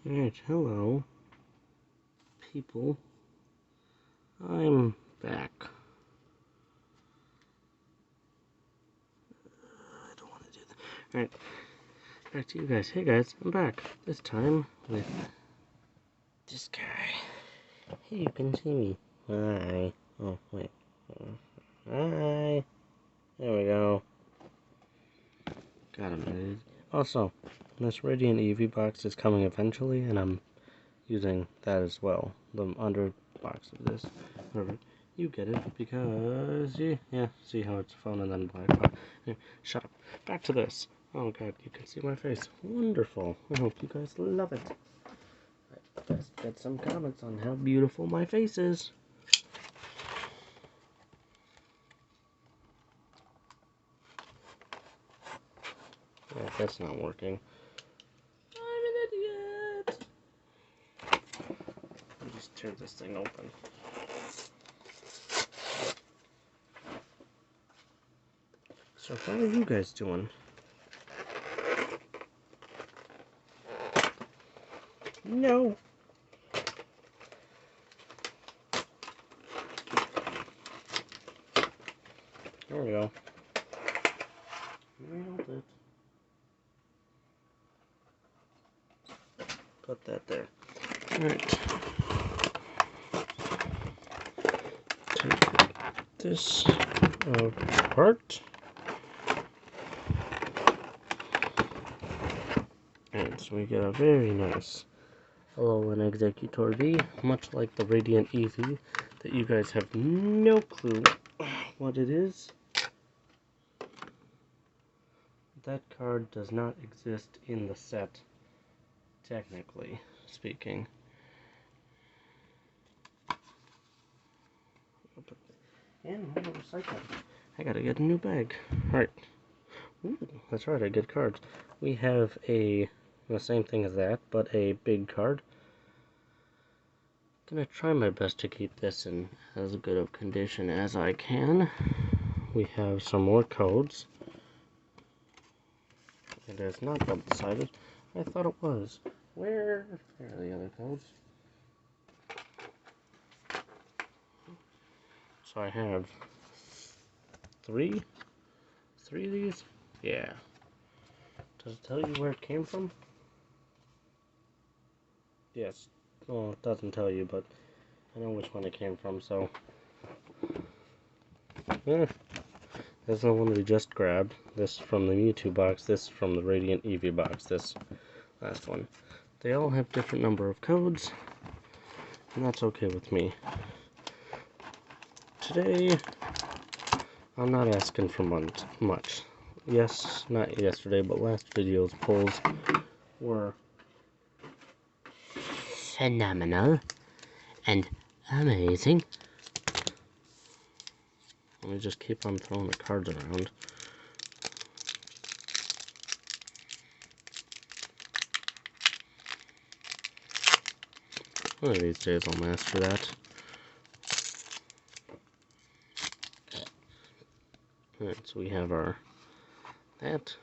Alright, hello, people. I'm back. I don't want to do that. Alright, back to you guys. Hey guys, I'm back. This time with this guy. Hey, you can see me. Hi. Oh, wait. Hi. There we go. Got him. Also, this Radiant EV box is coming eventually, and I'm using that as well. The under box of this. Whatever. You get it because yeah, see how it's phone and then black box. Anyway, shut up. Back to this. Oh god, you can see my face. Wonderful. I hope you guys love it. Let's get some comments on how beautiful my face is. Oh, that's not working. I'm an idiot. Let me just tear this thing open. So how are you guys doing? No. There we go. Nailed it. Put that there. Alright. Take this apart. And so we get a very nice Alolan ExeggutorV, much like the Radiant EV, that you guys have no clue what it is. That card does not exist in the set, technically speaking. And I'm recycling. I gotta get a new bag. Alright. Ooh, that's right, I get cards. We have the same thing as that, but a big card. Gonna try my best to keep this in as good of condition as I can. We have some more codes. It is not double-sided. I thought it was. Where are the other codes? So I have three of these? Yeah. Does it tell you where it came from? Yes. Well, it doesn't tell you, but I know which one it came from, so. There's the one we just grabbed. This from the Mewtwo box, this from the Radiant EV box, this last one. They all have different number of codes, and that's okay with me. Today, I'm not asking for much. Yes, not yesterday, but last video's polls were phenomenal and amazing. Let me just keep on throwing the cards around. One of these days I'll master that. Alright, so we have that.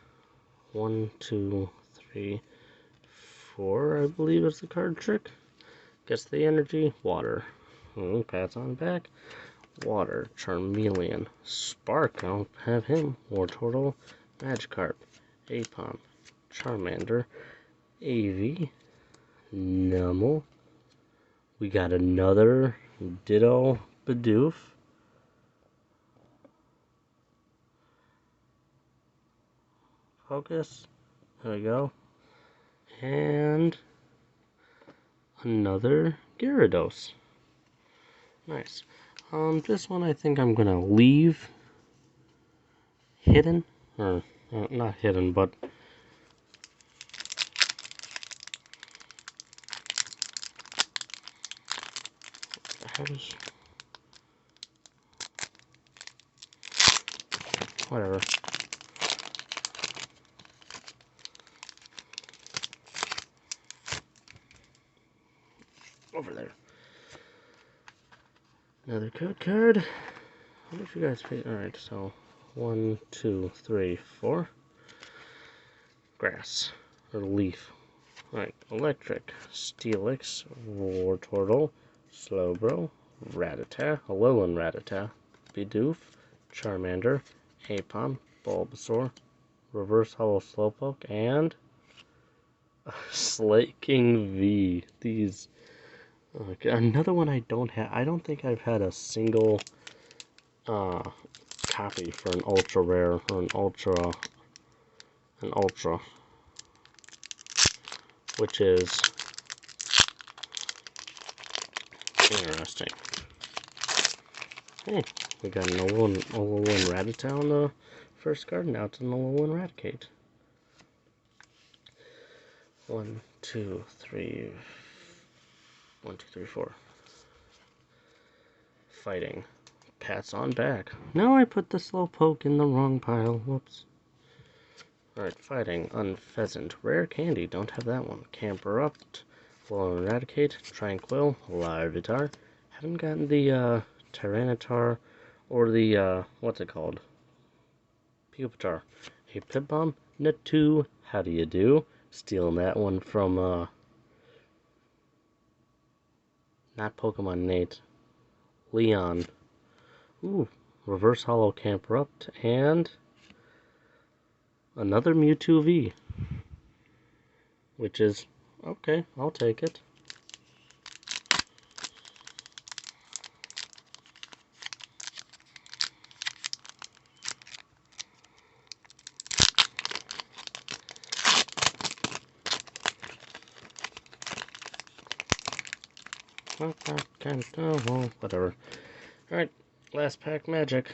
1, 2, 3, 4, I believe is the card trick. Gets the energy. Water. Pats on back. Water. Charmeleon. Spark. I don't have him. Wartortle. Magikarp. Apom. Charmander. AV. Numel. We got another Ditto Bidoof. Focus. There we go. And another Gyarados. Nice. This one I think I'm gonna leave hidden, or not hidden, but whatever. Over there. Another code card. What if you guys pay? Alright, so 1, 2, 3, 4. Grass. Or leaf. Alright. Electric, Steelix, Wartortle, Slowbro, Rattata, Alolan Rattata, Bidoof, Charmander, Apom, Bulbasaur, Reverse Hollow Slowpoke, and Slaking V. These. Okay, another one I don't have. I don't think I've had a single copy for an ultra rare or an ultra, which is interesting. Hey, we got an Alolan Rattata on the first card. Now it's an Alolan Raticate. 1, 2, 3. 1, 2, 3, 4. Fighting. Pats on back. Now I put the Slowpoke in the wrong pile. Whoops. Alright, fighting. Unpheasant. Rare Candy. Don't have that one. Camperupt. Alolan Eradicate. Tranquil. Larvitar. Haven't gotten the Tyranitar or the what's it called? Pupitar. A Pipbomb. Natu. How do you do? Stealing that one from not Pokemon Nate. Leon. Ooh, Reverse Hollow Camperupt and another Mewtwo V, which is okay. I'll take it. Whatever. Alright, last pack magic.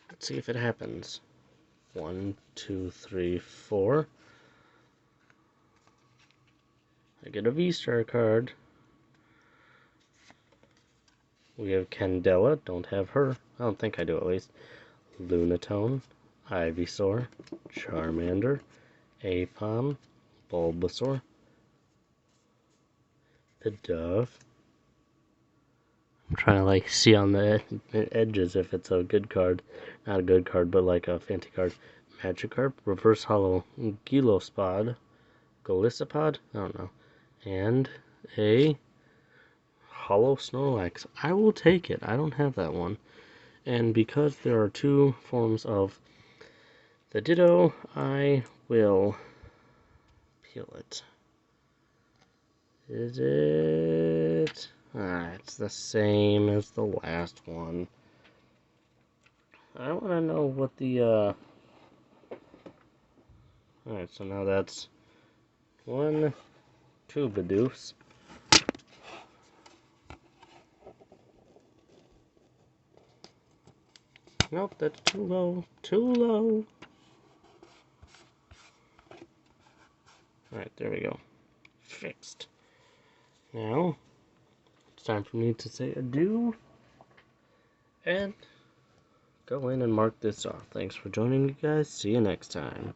Let's see if it happens. 1, 2, 3, 4. I get a V-Star card. We have Candela, don't have her. I don't think I do at least. Lunatone, Ivysaur, Charmander, Apom, Bulbasaur, the Dove. I'm trying to like see on the edges if it's a good card. Not a good card, but like a fancy card. Magikarp, Reverse Hollow Gilosopod, Golisopod, I don't know. And a Hollow Snorlax. I will take it. I don't have that one. And because there are two forms of the Ditto, I will peel it. Is it? It's the same as the last one. I want to know what the, Alright, so now that's 1, 2 Bidoofs. Nope, that's too low. Too low. Alright, there we go. Fixed. Now, it's time for me to say adieu. And go in and mark this off. Thanks for joining, you guys. See you next time.